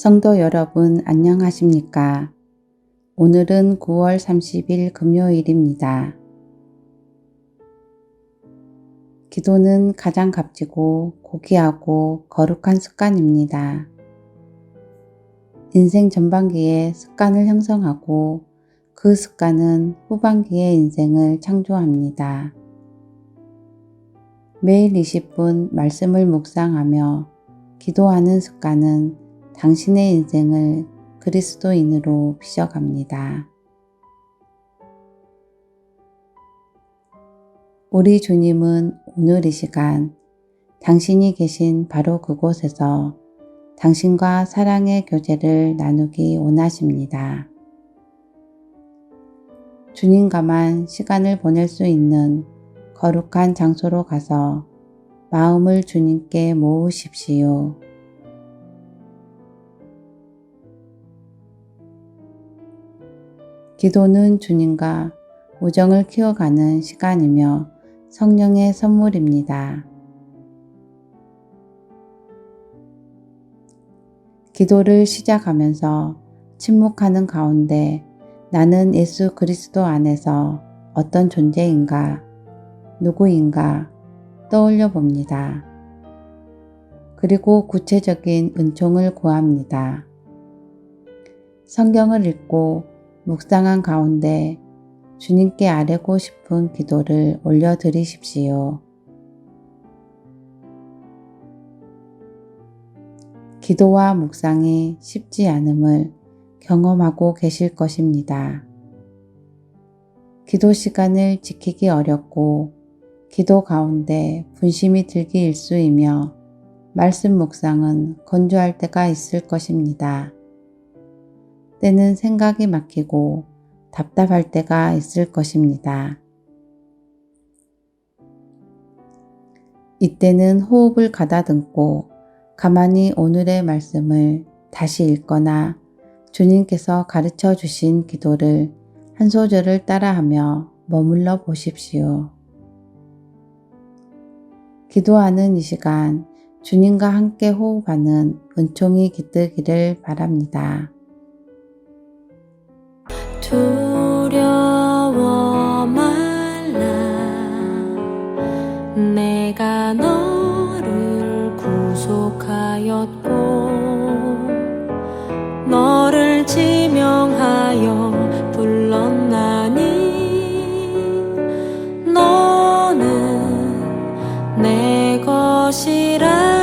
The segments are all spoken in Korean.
성도 여러분 안녕하십니까? 오늘은 9월 30일 금요일입니다. 기도는 가장 값지고 고귀하고 거룩한 습관입니다. 인생 전반기에 습관을 형성하고 그 습관은 후반기의 인생을 창조합니다. 매일 20분 말씀을 묵상하며 기도하는 습관은 당신의 인생을 그리스도인으로 빚어갑니다. 우리 주님은 오늘 이 시간 당신이 계신 바로 그곳에서 당신과 사랑의 교제를 나누기 원하십니다. 주님과만 시간을 보낼 수 있는 거룩한 장소로 가서 마음을 주님께 모으십시오. 기도는 주님과 우정을 키워가는 시간이며 성령의 선물입니다. 기도를 시작하면서 침묵하는 가운데 나는 예수 그리스도 안에서 어떤 존재인가, 누구인가 떠올려 봅니다. 그리고 구체적인 은총을 구합니다. 성경을 읽고 묵상한 가운데 주님께 아뢰고 싶은 기도를 올려드리십시오. 기도와 묵상이 쉽지 않음을 경험하고 계실 것입니다. 기도 시간을 지키기 어렵고 기도 가운데 분심이 들기 일쑤이며 말씀 묵상은 건조할 때가 있을 것입니다. 때는 생각이 막히고 답답할 때가 있을 것입니다. 이때는 호흡을 가다듬고 가만히 오늘의 말씀을 다시 읽거나 주님께서 가르쳐 주신 기도를 한 소절을 따라하며 머물러 보십시오. 기도하는 이 시간 주님과 함께 호흡하는 은총이 깃들기를 바랍니다. 두려워 말라. 내가 너를 구속하였고 너를 지명하여 불렀나니 너는 내 것이라.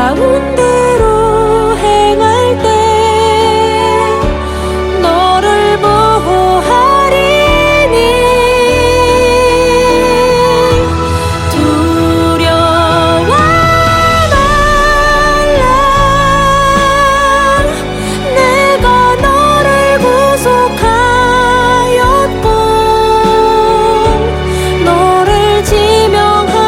가운데로 행할 때 너를 보호하리니 두려워 말라. 내가 너를 구속하였고 너를 지명하여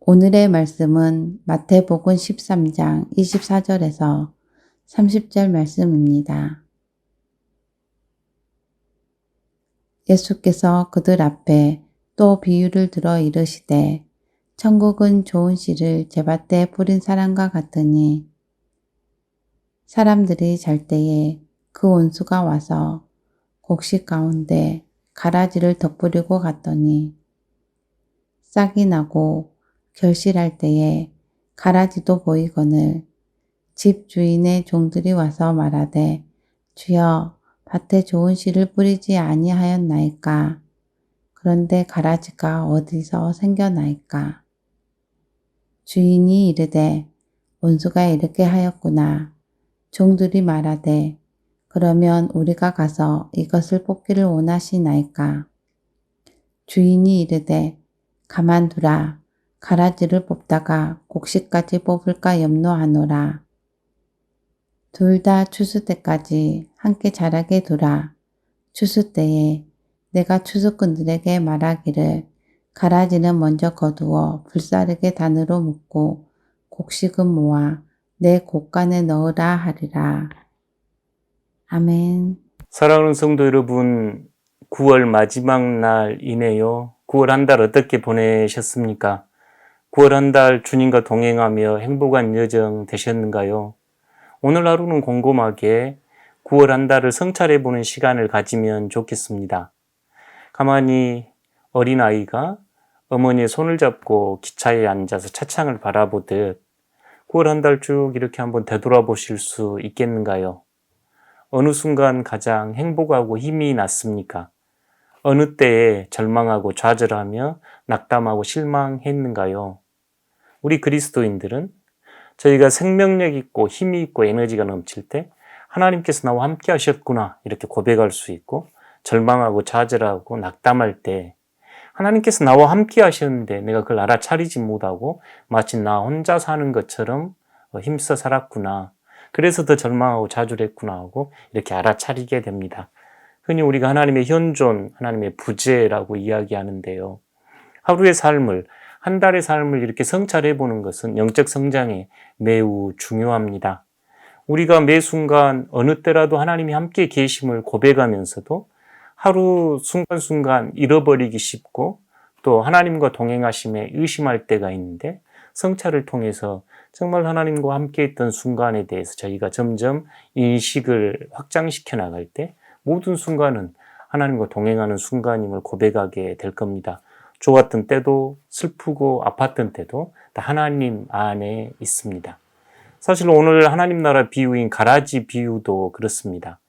오늘의 말씀은 마태복음 13장 24절에서 30절 말씀입니다. 예수께서 그들 앞에 또 비유를 들어 이르시되 천국은 좋은 씨를 제밭에 뿌린 사람과 같으니 사람들이 잘 때에 그 원수가 와서 곡식 가운데 가라지를 덧뿌리고 갔더니 싹이 나고 결실할 때에 가라지도 보이거늘 집 주인의 종들이 와서 말하되 주여 밭에 좋은 씨를 뿌리지 아니하였나이까? 그런데 가라지가 어디서 생겨나이까? 주인이 이르되 원수가 이렇게 하였구나. 종들이 말하되 그러면 우리가 가서 이것을 뽑기를 원하시나이까? 주인이 이르되 가만두라. 가라지를 뽑다가 곡식까지 뽑을까 염려하노라. 둘 다 추수 때까지 함께 자라게 두라. 추수 때에 내가 추수꾼들에게 말하기를 가라지는 먼저 거두어 불사르게 단으로 묶고 곡식은 모아 내 곡간에 넣으라 하리라. 아멘. 사랑하는 성도 여러분, 9월 마지막 날이네요. 9월 한 달 어떻게 보내셨습니까? 9월 한 달 주님과 동행하며 행복한 여정 되셨는가요? 오늘 하루는 곰곰하게 9월 한 달을 성찰해보는 시간을 가지면 좋겠습니다. 가만히 어린아이가 어머니의 손을 잡고 기차에 앉아서 차창을 바라보듯 9월 한 달 쭉 이렇게 한번 되돌아보실 수 있겠는가요? 어느 순간 가장 행복하고 힘이 났습니까? 어느 때에 절망하고 좌절하며 낙담하고 실망했는가요? 우리 그리스도인들은 저희가 생명력 있고 힘이 있고 에너지가 넘칠 때 하나님께서 나와 함께 하셨구나 이렇게 고백할 수 있고, 절망하고 좌절하고 낙담할 때 하나님께서 나와 함께 하셨는데 내가 그걸 알아차리지 못하고 마치 나 혼자 사는 것처럼 힘써 살았구나, 그래서 더 절망하고 좌절했구나 하고 이렇게 알아차리게 됩니다. 흔히 우리가 하나님의 현존, 하나님의 부재라고 이야기하는데요. 하루의 삶을, 한 달의 삶을 이렇게 성찰해 보는 것은 영적 성장에 매우 중요합니다. 우리가 매 순간 어느 때라도 하나님이 함께 계심을 고백하면서도 하루 순간순간 잃어버리기 쉽고 또 하나님과 동행하심에 의심할 때가 있는데, 성찰을 통해서 정말 하나님과 함께 있던 순간에 대해서 저희가 점점 인식을 확장시켜 나갈 때 모든 순간은 하나님과 동행하는 순간임을 고백하게 될 겁니다. 좋았던 때도 슬프고 아팠던 때도 다 하나님 안에 있습니다. 사실 오늘 하나님 나라 비유인 가라지 비유도 그렇습니다.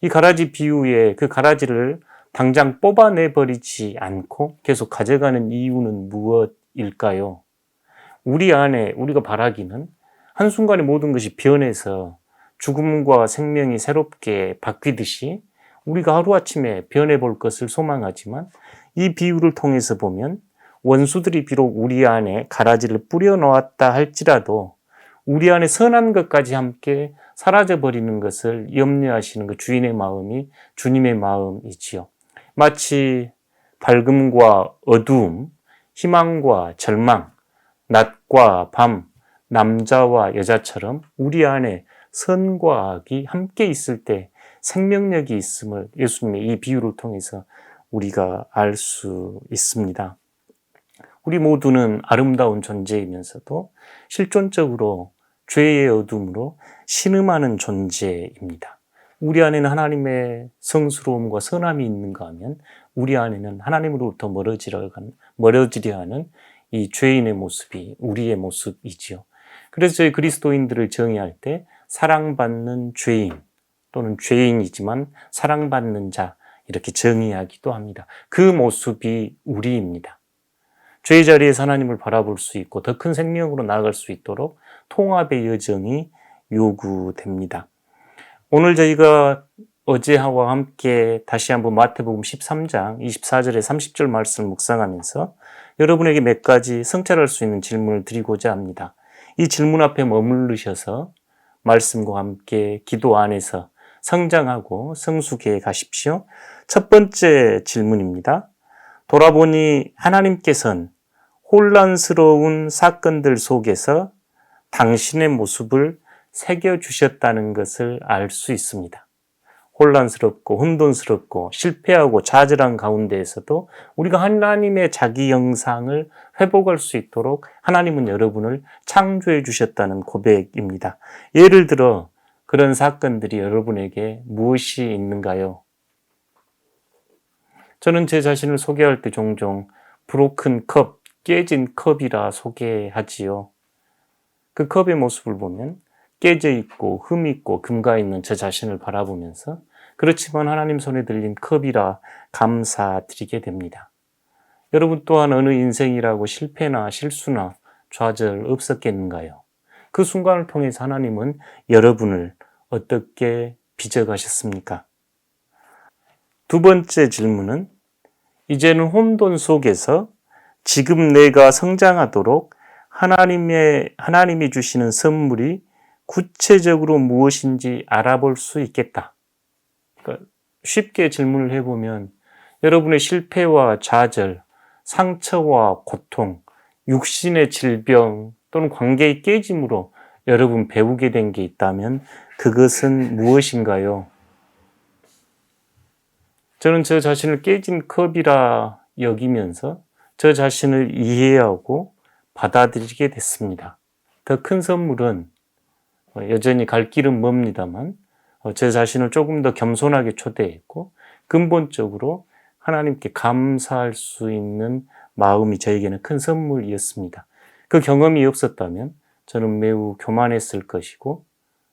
이 가라지 비유에 그 가라지를 당장 뽑아내버리지 않고 계속 가져가는 이유는 무엇일까요? 우리 안에 우리가 바라기는 한순간에 모든 것이 변해서 죽음과 생명이 새롭게 바뀌듯이 우리가 하루아침에 변해볼 것을 소망하지만, 이 비유를 통해서 보면 원수들이 비록 우리 안에 가라지를 뿌려놓았다 할지라도 우리 안에 선한 것까지 함께 사라져버리는 것을 염려하시는 그 주인의 마음이 주님의 마음이지요. 마치 밝음과 어두움, 희망과 절망, 낮과 밤, 남자와 여자처럼 우리 안에 선과 악이 함께 있을 때 생명력이 있음을 예수님의 이 비유를 통해서 우리가 알 수 있습니다. 우리 모두는 아름다운 존재이면서도 실존적으로 죄의 어둠으로 신음하는 존재입니다. 우리 안에는 하나님의 성스러움과 선함이 있는가 하면 우리 안에는 하나님으로부터 멀어지려 하는 이 죄인의 모습이 우리의 모습이지요. 그래서 저희 그리스도인들을 정의할 때 사랑받는 죄인 또는 죄인이지만 사랑받는 자 이렇게 정의하기도 합니다. 그 모습이 우리입니다. 죄의 자리에서 하나님을 바라볼 수 있고 더 큰 생명으로 나아갈 수 있도록 통합의 여정이 요구됩니다. 오늘 저희가 어제와 함께 다시 한번 마태복음 13장 24절에 30절 말씀을 묵상하면서 여러분에게 몇 가지 성찰할 수 있는 질문을 드리고자 합니다. 이 질문 앞에 머무르셔서 말씀과 함께 기도 안에서 성장하고 성숙해 가십시오. 첫 번째 질문입니다. 돌아보니 하나님께서는 혼란스러운 사건들 속에서 당신의 모습을 새겨주셨다는 것을 알 수 있습니다. 혼란스럽고 혼돈스럽고 실패하고 좌절한 가운데에서도 우리가 하나님의 자기 형상을 회복할 수 있도록 하나님은 여러분을 창조해 주셨다는 고백입니다. 예를 들어 그런 사건들이 여러분에게 무엇이 있는가요? 저는 제 자신을 소개할 때 종종 브로큰 컵, 깨진 컵이라 소개하지요. 그 컵의 모습을 보면 깨져 있고 흠 있고 금가 있는 저 자신을 바라보면서 그렇지만 하나님 손에 들린 컵이라 감사드리게 됩니다. 여러분 또한 어느 인생이라고 실패나 실수나 좌절 없었겠는가요? 그 순간을 통해서 하나님은 여러분을 어떻게 빚어가셨습니까? 두 번째 질문은 이제는 혼돈 속에서 지금 내가 성장하도록 하나님이 주시는 선물이 구체적으로 무엇인지 알아볼 수 있겠다. 그러니까 쉽게 질문을 해보면 여러분의 실패와 좌절, 상처와 고통, 육신의 질병 또는 관계의 깨짐으로 여러분 배우게 된 게 있다면 그것은 무엇인가요? 저는 저 자신을 깨진 컵이라 여기면서 저 자신을 이해하고 받아들이게 됐습니다. 더 큰 선물은 여전히 갈 길은 멉니다만 제 자신을 조금 더 겸손하게 초대했고 근본적으로 하나님께 감사할 수 있는 마음이 저에게는 큰 선물이었습니다. 그 경험이 없었다면 저는 매우 교만했을 것이고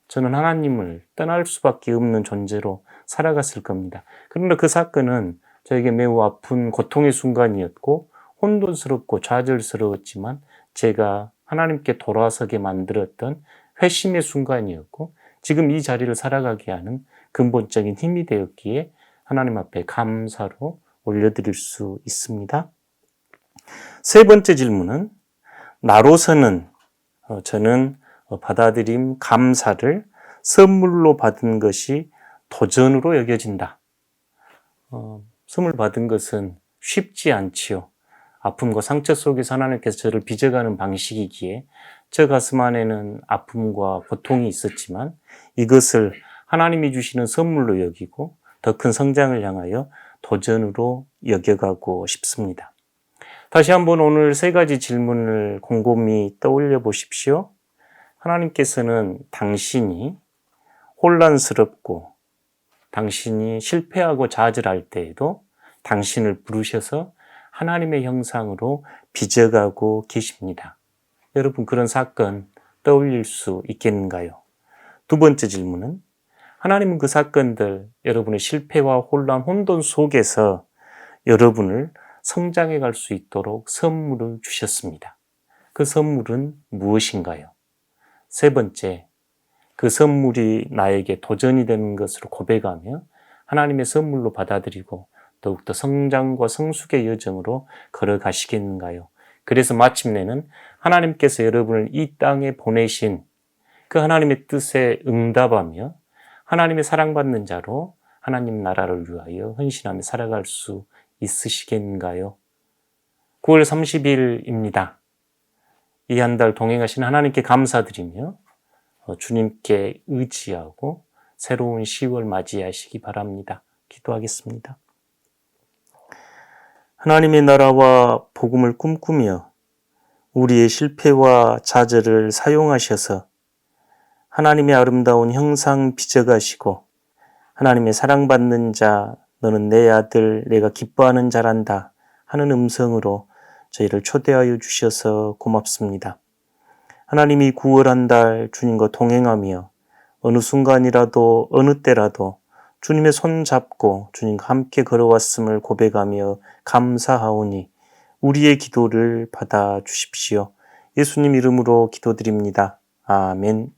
저는 하나님을 떠날 수밖에 없는 존재로 살아갔을 겁니다. 그러나 그 사건은 저에게 매우 아픈 고통의 순간이었고 혼돈스럽고 좌절스러웠지만 제가 하나님께 돌아서게 만들었던 회심의 순간이었고 지금 이 자리를 살아가게 하는 근본적인 힘이 되었기에 하나님 앞에 감사로 올려드릴 수 있습니다. 세 번째 질문은 나로서는 저는 받아들임 감사를 선물로 받은 것이 도전으로 여겨진다. 선물 받은 것은 쉽지 않지요. 아픔과 상처 속에서 하나님께서 저를 빚어가는 방식이기에 저 가슴 안에는 아픔과 고통이 있었지만 이것을 하나님이 주시는 선물로 여기고 더 큰 성장을 향하여 도전으로 여겨가고 싶습니다. 다시 한번 오늘 세 가지 질문을 곰곰이 떠올려 보십시오. 하나님께서는 당신이 혼란스럽고 당신이 실패하고 좌절할 때에도 당신을 부르셔서 하나님의 형상으로 빚어가고 계십니다. 여러분 그런 사건 떠올릴 수 있겠는가요? 두 번째 질문은 하나님은 그 사건들, 여러분의 실패와 혼란, 혼돈 속에서 여러분을 성장해 갈 수 있도록 선물을 주셨습니다. 그 선물은 무엇인가요? 세 번째, 그 선물이 나에게 도전이 되는 것으로 고백하며 하나님의 선물로 받아들이고 더욱더 성장과 성숙의 여정으로 걸어가시겠는가요? 그래서 마침내는 하나님께서 여러분을 이 땅에 보내신 그 하나님의 뜻에 응답하며 하나님의 사랑받는 자로 하나님 나라를 위하여 헌신하며 살아갈 수 있으시겠는가요? 9월 30일입니다. 이 한 달 동행하신 하나님께 감사드리며 주님께 의지하고 새로운 10월 맞이하시기 바랍니다. 기도하겠습니다. 하나님의 나라와 복음을 꿈꾸며 우리의 실패와 좌절을 사용하셔서 하나님의 아름다운 형상 빚어가시고 하나님의 사랑받는 자, 너는 내 아들, 내가 기뻐하는 자란다 하는 음성으로 저희를 초대하여 주셔서 고맙습니다. 하나님이 9월 한 달 주님과 동행하며 어느 순간이라도 어느 때라도 주님의 손 잡고 주님과 함께 걸어왔음을 고백하며 감사하오니 우리의 기도를 받아 주십시오. 예수님 이름으로 기도드립니다. 아멘.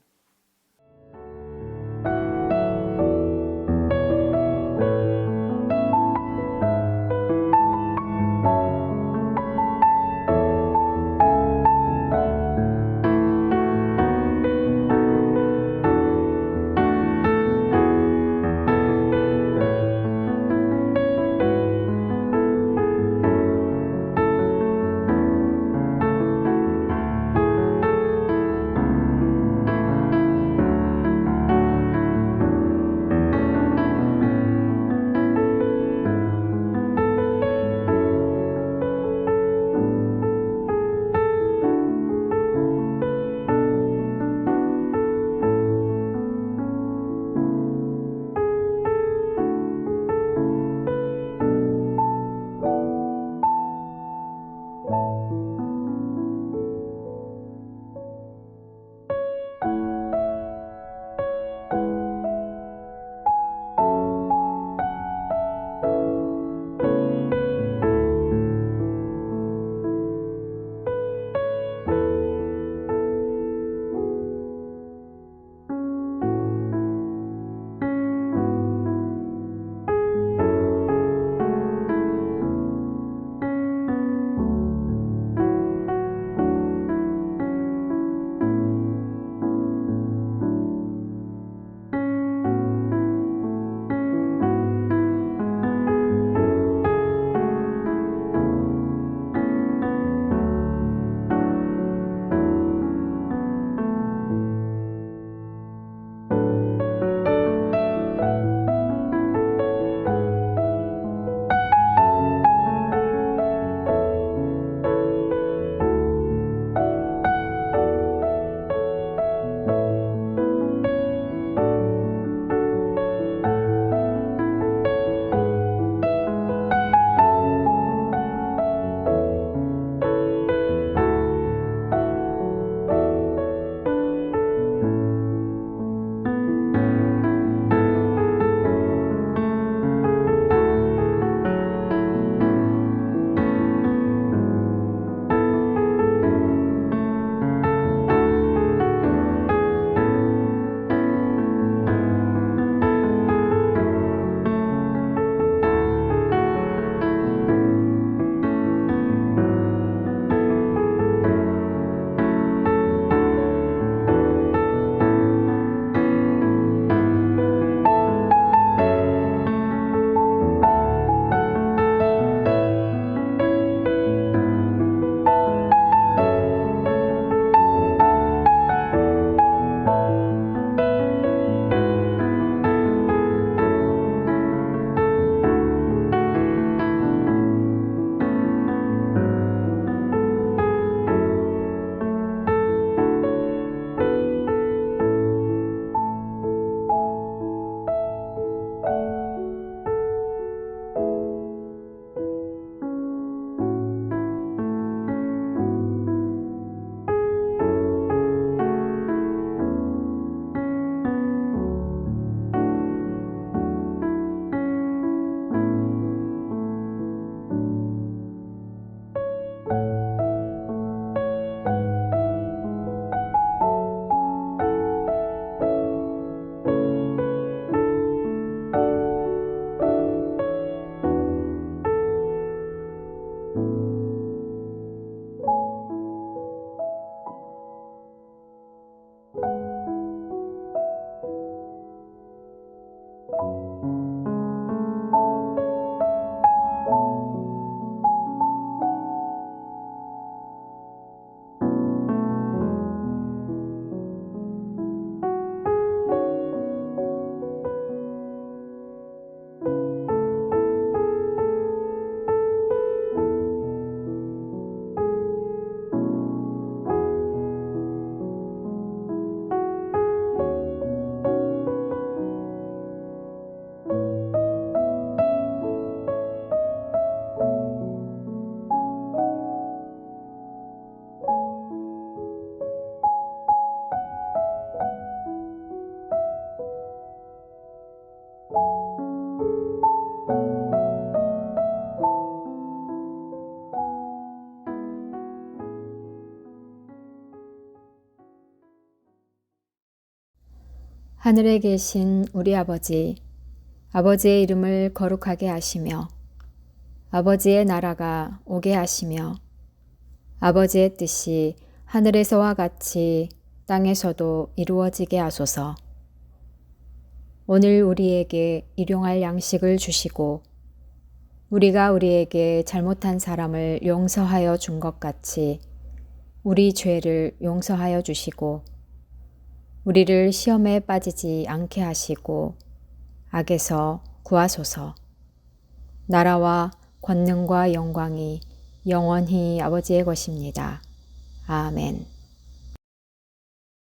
하늘에 계신 우리 아버지, 아버지의 이름을 거룩하게 하시며 아버지의 나라가 오게 하시며 아버지의 뜻이 하늘에서와 같이 땅에서도 이루어지게 하소서. 오늘 우리에게 일용할 양식을 주시고 우리가 우리에게 잘못한 사람을 용서하여 준 것 같이 우리 죄를 용서하여 주시고 우리를 시험에 빠지지 않게 하시고 악에서 구하소서. 나라와 권능과 영광이 영원히 아버지의 것입니다. 아멘.